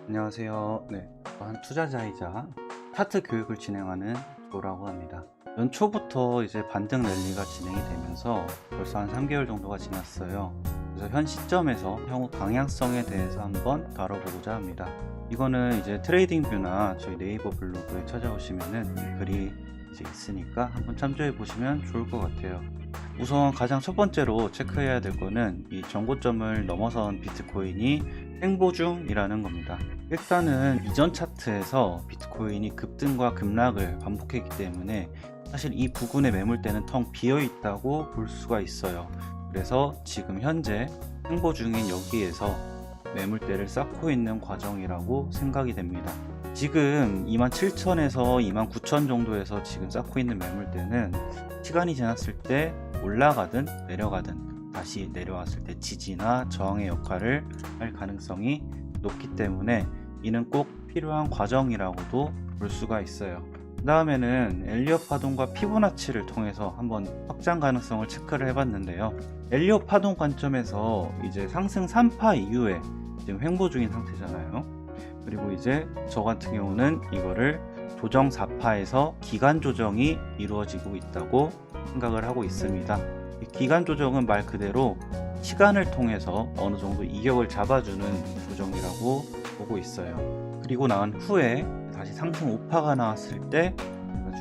안녕하세요. 한 투자자이자 차트 교육을 진행하는 조라고 합니다. 연초부터 이제 반등 랠리가 진행이 되면서 벌써 한 3개월 정도가 지났어요. 그래서 현 시점에서 향후 방향성에 대해서 한번 다뤄보고자 합니다. 이거는 이제 트레이딩 뷰나 저희 네이버 블로그에 찾아오시면은 이 글이 이제 있으니까 한번 참조해 보시면 좋을 것 같아요. 우선 가장 첫 번째로 체크해야 될 거는 이 정고점을 넘어선 비트코인이 횡보 중이라는 겁니다. 일단은 이전 차트에서 비트코인이 급등과 급락을 반복했기 때문에 사실 이 부근의 매물대는 텅 비어 있다고 볼 수가 있어요. 그래서 지금 현재 횡보 중인 여기에서 매물대를 쌓고 있는 과정이라고 생각이 됩니다. 지금 27,000에서 29,000 정도에서 지금 쌓고 있는 매물대는 시간이 지났을 때 올라가든 내려가든 다시 내려왔을 때 지지나 저항의 역할을 할 가능성이 높기 때문에 이는 꼭 필요한 과정이라고도 볼 수가 있어요. 그 다음에는 엘리엇 파동과 피보나치를 통해서 한번 확장 가능성을 체크를 해봤는데요. 엘리엇 파동 관점에서 이제 상승 3파 이후에 지금 횡보 중인 상태잖아요. 그리고 이제 저 같은 경우는 이거를 조정 4파에서 기간 조정이 이루어지고 있다고 생각을 하고 있습니다. 이 기간 조정은 말 그대로 시간을 통해서 어느 정도 이격을 잡아주는 조정이라고 보고 있어요. 그리고 나온 후에 다시 상승 5파가 나왔을 때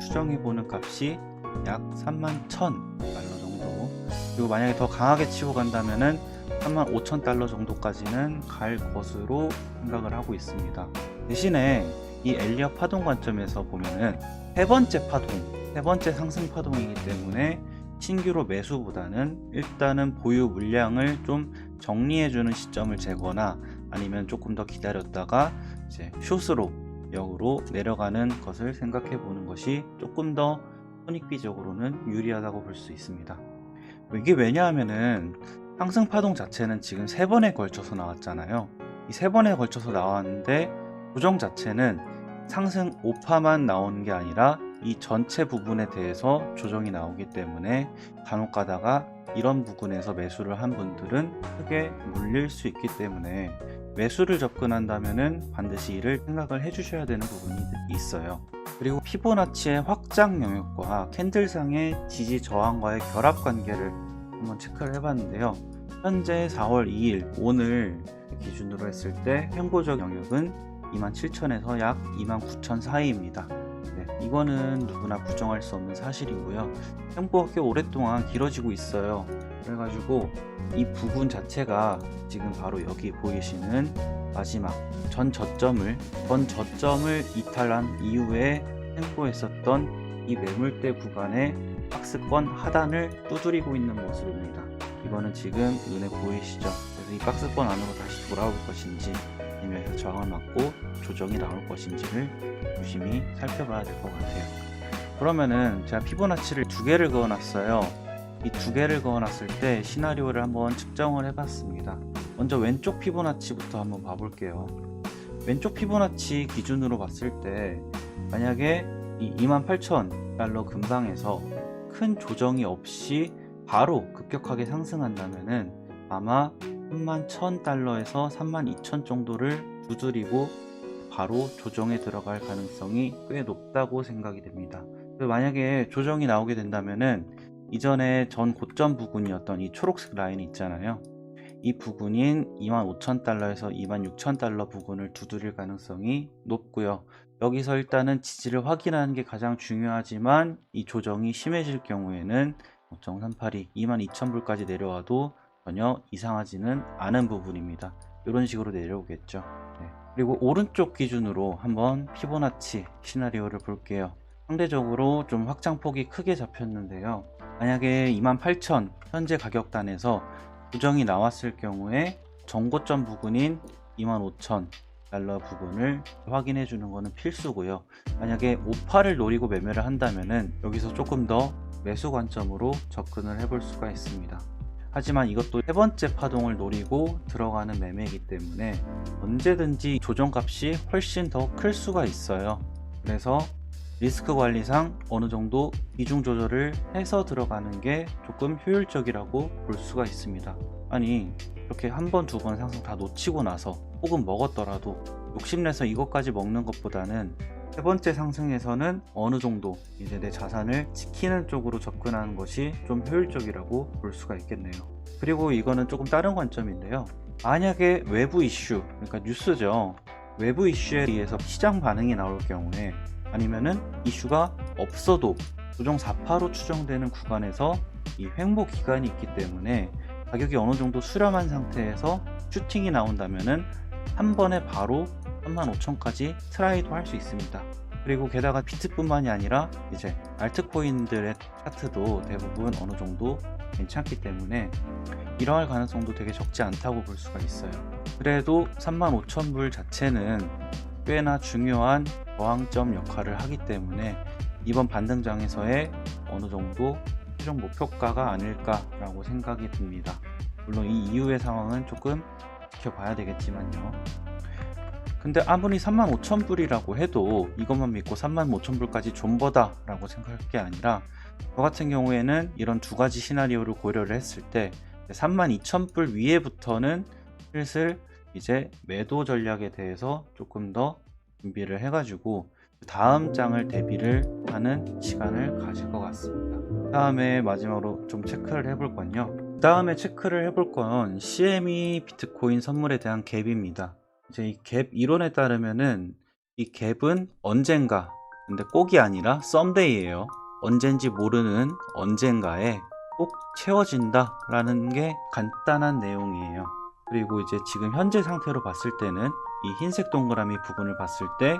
추정해보는 값이 약 31,000달러 정도, 그리고 만약에 더 강하게 치고 간다면은 35,000달러 정도까지는 갈 것으로 생각을 하고 있습니다. 대신에 이 엘리엇 파동 관점에서 보면은 세 번째 상승 파동이기 때문에 신규로 매수보다는 일단은 보유 물량을 좀 정리해주는 시점을 재거나 아니면 조금 더 기다렸다가 이제 숏으로 역으로 내려가는 것을 생각해 보는 것이 조금 더 손익비적으로는 유리하다고 볼 수 있습니다. 이게 왜냐하면은 상승 파동 자체는 지금 3번에 걸쳐서 나왔잖아요. 이 3번에 걸쳐서 나왔는데 조정 자체는 상승 5파만 나오는 게 아니라 이 전체 부분에 대해서 조정이 나오기 때문에 간혹 가다가 이런 부분에서 매수를 한 분들은 크게 물릴 수 있기 때문에 매수를 접근한다면은 반드시 이를 생각을 해주셔야 되는 부분이 있어요. 그리고 피보나치의 확장 영역과 캔들상의 지지 저항과의 결합 관계를 한번 체크를 해봤는데요. 현재 4월 2일 오늘 기준으로 했을 때 횡보적 영역은 27,000에서 약 29,000 사이입니다. 이거는 누구나 부정할 수 없는 사실이고요. 횡보가 꽤 오랫동안 길어지고 있어요. 그래가지고 이 부분 자체가 지금 바로 여기 보이시는 마지막 전 저점을 이탈한 이후에 횡보했었던 이 매물대 구간의 박스권 하단을 두드리고 있는 모습입니다. 이거는 지금 눈에 보이시죠? 그래서 이 박스권 안으로 다시 돌아올 것인지 아니면 저항을 맞고 조정이 나올 것인지를 유심히 살펴봐야 될 것 같아요. 그러면은 제가 피보나치를 2개를 그어놨어요. 이 2개를 그어놨을 때 시나리오를 한번 측정을 해봤습니다. 먼저 왼쪽 피보나치부터 한번 봐볼게요. 왼쪽 피보나치 기준으로 봤을 때 만약에 이 28,000달러 근방에서 큰 조정이 없이 바로 급격하게 상승한다면은 아마 31,000달러에서 32,000 정도를 두드리고 바로 조정에 들어갈 가능성이 꽤 높다고 생각이 됩니다. 만약에 조정이 나오게 된다면은 이전에 전 고점 부분이었던 이 초록색 라인이 있잖아요. 이 부분인 25,000달러에서 26,000달러 부분을 두드릴 가능성이 높고요. 여기서 일단은 지지를 확인하는 게 가장 중요하지만 이 조정이 심해질 경우에는 5.382, 22,000불까지 내려와도 전혀 이상하지는 않은 부분입니다. 이런 식으로 내려오겠죠. 그리고 오른쪽 기준으로 한번 피보나치 시나리오를 볼게요. 상대적으로 좀 확장폭이 크게 잡혔는데요. 만약에 28,000 현재 가격단에서 조정이 나왔을 경우에 정고점 부분인 25,000달러 부분을 확인해 주는 것은 필수고요. 만약에 5파를 노리고 매매를 한다면은 여기서 조금 더 매수 관점으로 접근을 해볼 수가 있습니다. 하지만 이것도 세 번째 파동을 노리고 들어가는 매매이기 때문에 언제든지 조정값이 훨씬 더 클 수가 있어요. 그래서 리스크 관리상 어느 정도 비중 조절을 해서 들어가는 게 조금 효율적이라고 볼 수가 있습니다. 아니 이렇게 한 번, 두 번 상승 다 놓치고 나서 혹은 먹었더라도 욕심내서 이것까지 먹는 것보다는 세 번째 상승에서는 어느 정도 이제 내 자산을 지키는 쪽으로 접근하는 것이 좀 효율적이라고 볼 수가 있겠네요. 그리고 이거는 조금 다른 관점인데요. 만약에 외부 이슈, 그러니까 뉴스죠. 외부 이슈에 의해서 시장 반응이 나올 경우에, 아니면은 이슈가 없어도 조정 4파로 추정되는 구간에서 이 횡보 기간이 있기 때문에 가격이 어느 정도 수렴한 상태에서 슈팅이 나온다면은 한 번에 바로 35,000까지 트라이도 할 수 있습니다. 그리고 게다가 비트뿐만이 아니라 이제 알트코인들의 차트도 대부분 어느 정도 괜찮기 때문에 이러할 가능성도 되게 적지 않다고 볼 수가 있어요. 그래도 35,000불 자체는 꽤나 중요한 저항점 역할을 하기 때문에 이번 반등장에서의 어느 정도 최종 목표가가 아닐까라고 생각이 듭니다. 물론 이 이후의 상황은 조금 지켜봐야 되겠지만요. 근데 아무리 35,000불이라고 해도 이것만 믿고 35,000불까지 존버다 라고 생각할 게 아니라, 저 같은 경우에는 이런 두 가지 시나리오를 고려를 했을 때 32,000불 위에부터는 슬슬 이제 매도 전략에 대해서 조금 더 준비를 해가지고 다음 장을 대비를 하는 시간을 가질 것 같습니다. 다음에 마지막으로 좀 체크를 해볼 건요. 다음에 체크를 해볼 건 CME 비트코인 선물에 대한 갭입니다. 이제 이 갭 이론에 따르면은 이 갭은 언젠가, 근데 꼭이 아니라 썸데이예요. 언젠지 모르는 언젠가에 꼭 채워진다 라는 게 간단한 내용이에요. 그리고 이제 지금 현재 상태로 봤을 때는 이 흰색 동그라미 부분을 봤을 때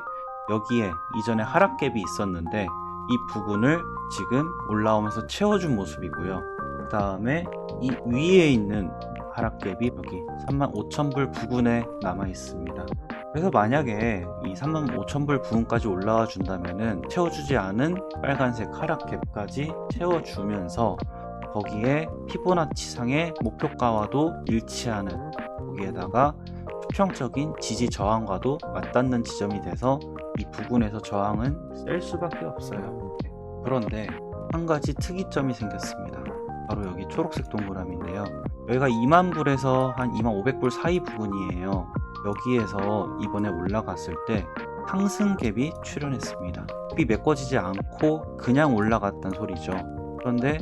여기에 이전에 하락갭이 있었는데 이 부분을 지금 올라오면서 채워준 모습이고요. 그 다음에 이 위에 있는 하락갭이 여기 35,000불 부근에 남아 있습니다. 그래서 만약에 이 35,000불 부근까지 올라와 준다면은 채워주지 않은 빨간색 하락갭까지 채워주면서 거기에 피보나치상의 목표가와도 일치하는, 거기에다가 수평적인 지지 저항과도 맞닿는 지점이 돼서 이 부분에서 저항은 셀 수밖에 없어요. 그런데 한 가지 특이점이 생겼습니다. 바로 여기 초록색 동그라미인데요. 여기가 20,000불에서 한 25,000불 사이 부분이에요. 여기에서 이번에 올라갔을 때 상승 갭이 출현했습니다. 갭이 메꿔지지 않고 그냥 올라갔단 소리죠. 그런데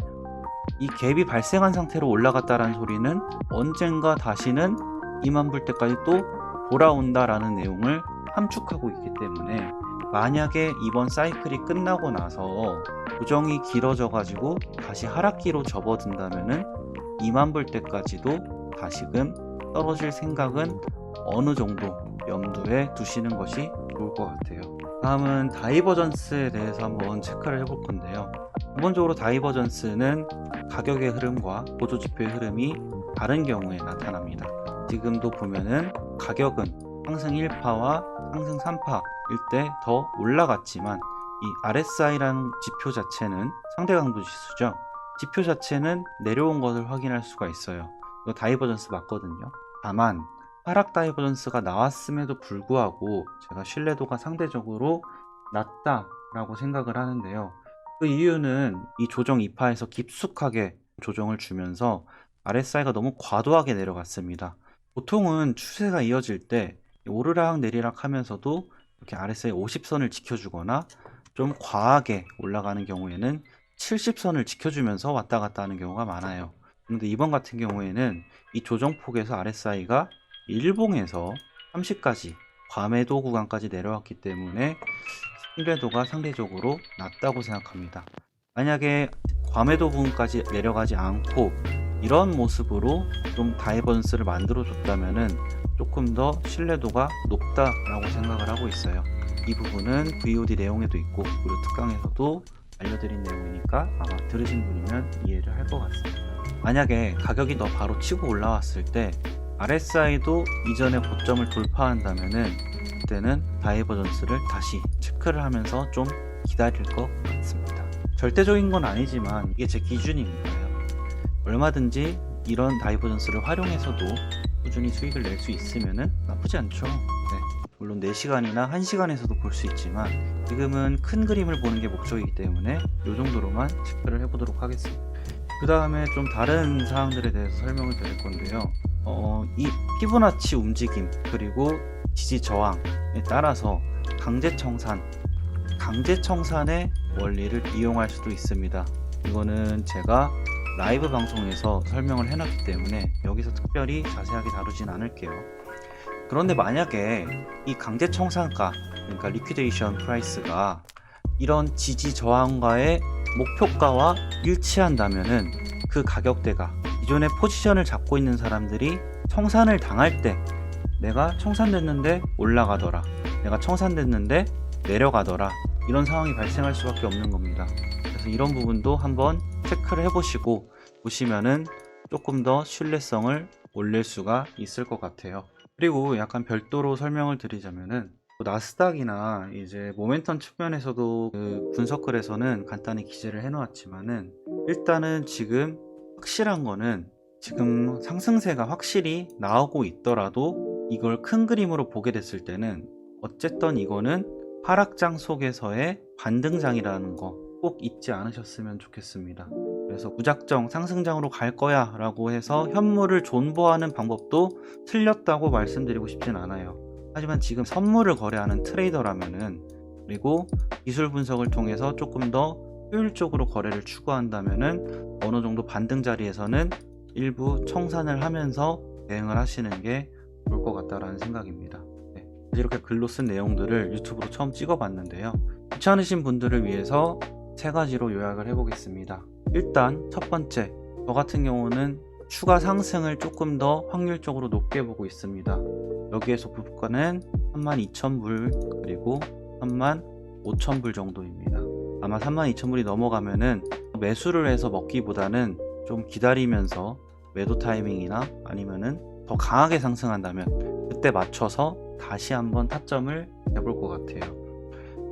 이 갭이 발생한 상태로 올라갔다는 소리는 언젠가 다시는 20,000불 때까지 또 돌아온다라는 내용을 함축하고 있기 때문에, 만약에 이번 사이클이 끝나고 나서 조정이 길어져 가지고 다시 하락기로 접어든다면은 20,000불 때까지도 다시금 떨어질 생각은 어느 정도 염두에 두시는 것이 좋을 것 같아요. 다음은 다이버전스에 대해서 한번 체크를 해볼 건데요. 기본적으로 다이버전스는 가격의 흐름과 보조지표의 흐름이 다른 경우에 나타납니다. 지금도 보면은 가격은 상승 1파와 상승 3파일 때 더 올라갔지만 이 RSI라는 지표 자체는 상대 강도 지수죠. 지표 자체는 내려온 것을 확인할 수가 있어요. 이거 다이버전스 맞거든요. 다만 하락 다이버전스가 나왔음에도 불구하고 제가 신뢰도가 상대적으로 낮다라고 생각을 하는데요. 그 이유는 이 조정 2파에서 깊숙하게 조정을 주면서 RSI가 너무 과도하게 내려갔습니다. 보통은 추세가 이어질 때 오르락 내리락 하면서도 이렇게 RSI 50선을 지켜주거나 좀 과하게 올라가는 경우에는 70선을 지켜주면서 왔다 갔다 하는 경우가 많아요. 그런데 이번 같은 경우에는 이 조정폭에서 RSI가 일봉에서 30까지 과매도 구간까지 내려왔기 때문에 신뢰도가 상대적으로 낮다고 생각합니다. 만약에 과매도 부분까지 내려가지 않고 이런 모습으로 좀 다이버전스를 만들어 줬다면은 조금 더 신뢰도가 높다라고 생각을 하고 있어요. 이 부분은 VOD 내용에도 있고 그리고 특강에서도 알려드린 내용이니까 아마 들으신 분이면 이해를 할 것 같습니다. 만약에 가격이 더 바로 치고 올라왔을 때 RSI도 이전의 고점을 돌파한다면은 그때는 다이버전스를 다시 체크를 하면서 좀 기다릴 것 같습니다. 절대적인 건 아니지만 이게 제 기준이니까요. 얼마든지 이런 다이버전스를 활용해서도 꾸준히 수익을 낼 수 있으면 나쁘지 않죠. 네. 물론 4시간이나 1시간에서도 볼 수 있지만 지금은 큰 그림을 보는 게 목적이기 때문에 이 정도로만 체크를 해보도록 하겠습니다. 그 다음에 좀 다른 사항들에 대해서 설명을 드릴 건데요. 이 피보나치 움직임 그리고 지지 저항에 따라서 강제 청산의 원리를 이용할 수도 있습니다. 이거는 제가 라이브 방송에서 설명을 해놨기 때문에 여기서 특별히 자세하게 다루진 않을게요. 그런데 만약에 이 강제 청산가, 그러니까 리퀴데이션 프라이스가 이런 지지 저항과의 목표가와 일치한다면은 그 가격대가 기존의 포지션을 잡고 있는 사람들이 청산을 당할 때 내가 청산됐는데 올라가더라, 내가 청산됐는데 내려가더라, 이런 상황이 발생할 수밖에 없는 겁니다. 그래서 이런 부분도 한번 체크를 해보시고 보시면은 조금 더 신뢰성을 올릴 수가 있을 것 같아요. 그리고 약간 별도로 설명을 드리자면은 나스닥이나 이제 모멘텀 측면에서도 그 분석글에서는 간단히 기재를 해놓았지만은 일단은 지금 확실한 거는 지금 상승세가 확실히 나오고 있더라도 이걸 큰 그림으로 보게 됐을 때는 어쨌든 이거는 하락장 속에서의 반등장이라는 거 꼭 잊지 않으셨으면 좋겠습니다. 그래서 무작정 상승장으로 갈 거야 라고 해서 현물을 존버하는 방법도 틀렸다고 말씀드리고 싶진 않아요. 하지만 지금 선물을 거래하는 트레이더라면은, 그리고 기술 분석을 통해서 조금 더 효율적으로 거래를 추구한다면은 어느 정도 반등 자리에서는 일부 청산을 하면서 대응을 하시는 게 좋을 것 같다라는 생각입니다. 네, 이렇게 글로 쓴 내용들을 유튜브로 처음 찍어봤는데요. 귀찮으신 분들을 위해서 세 가지로 요약을 해보겠습니다. 일단 첫 번째, 저 같은 경우는 추가 상승을 조금 더 확률적으로 높게 보고 있습니다. 여기에서 부가는 32,000불 그리고 35,000불 정도입니다. 아마 32,000불이 넘어가면은 매수를 해서 먹기보다는 좀 기다리면서 매도 타이밍이나 아니면은 더 강하게 상승한다면 그때 맞춰서 다시 한번 타점을 해볼 것 같아요.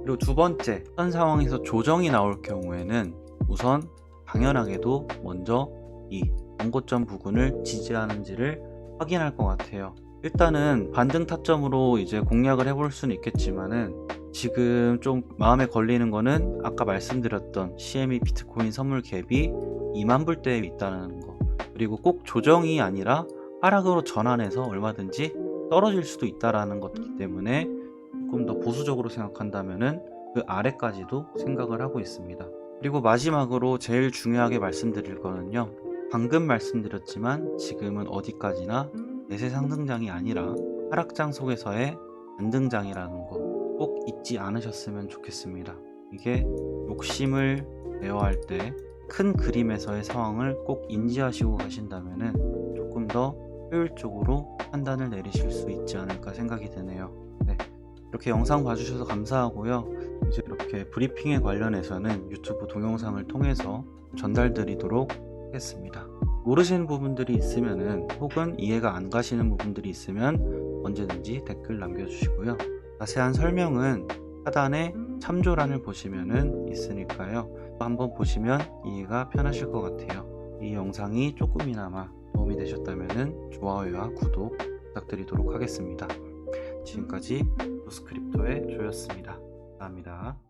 그리고 두 번째, 현 상황에서 조정이 나올 경우에는 우선 당연하게도 먼저 이 원고점 부근을 지지하는지를 확인할 것 같아요. 일단은 반등 타점으로 이제 공략을 해볼 수는 있겠지만은 지금 좀 마음에 걸리는 거는 아까 말씀드렸던 CME 비트코인 선물 갭이 2만 불대에 있다는 거, 그리고 꼭 조정이 아니라 하락으로 전환해서 얼마든지 떨어질 수도 있다라는 것이기 때문에 조금 더 보수적으로 생각한다면은 그 아래까지도 생각을 하고 있습니다. 그리고 마지막으로 제일 중요하게 말씀드릴 거는요, 방금 말씀드렸지만 지금은 어디까지나 대세 상승장이 아니라 하락장 속에서의 반등장이라는 거 꼭 잊지 않으셨으면 좋겠습니다. 이게 욕심을 제어할 때 큰 그림에서의 상황을 꼭 인지하시고 가신다면은 조금 더 효율적으로 판단을 내리실 수 있지 않을까 생각이 드네요. 네, 이렇게 영상 봐주셔서 감사하고요. 이제 이렇게 브리핑에 관련해서는 유튜브 동영상을 통해서 전달드리도록 하겠습니다. 모르시는 부분들이 있으면은 혹은 이해가 안 가시는 부분들이 있으면 언제든지 댓글 남겨주시고요. 자세한 설명은 하단에 참조란을 보시면은 있으니까요. 한번 보시면 이해가 편하실 것 같아요. 이 영상이 조금이나마 도움이 되셨다면은 좋아요와 구독 부탁드리도록 하겠습니다. 지금까지 조스크립토의 조였습니다. 감사합니다.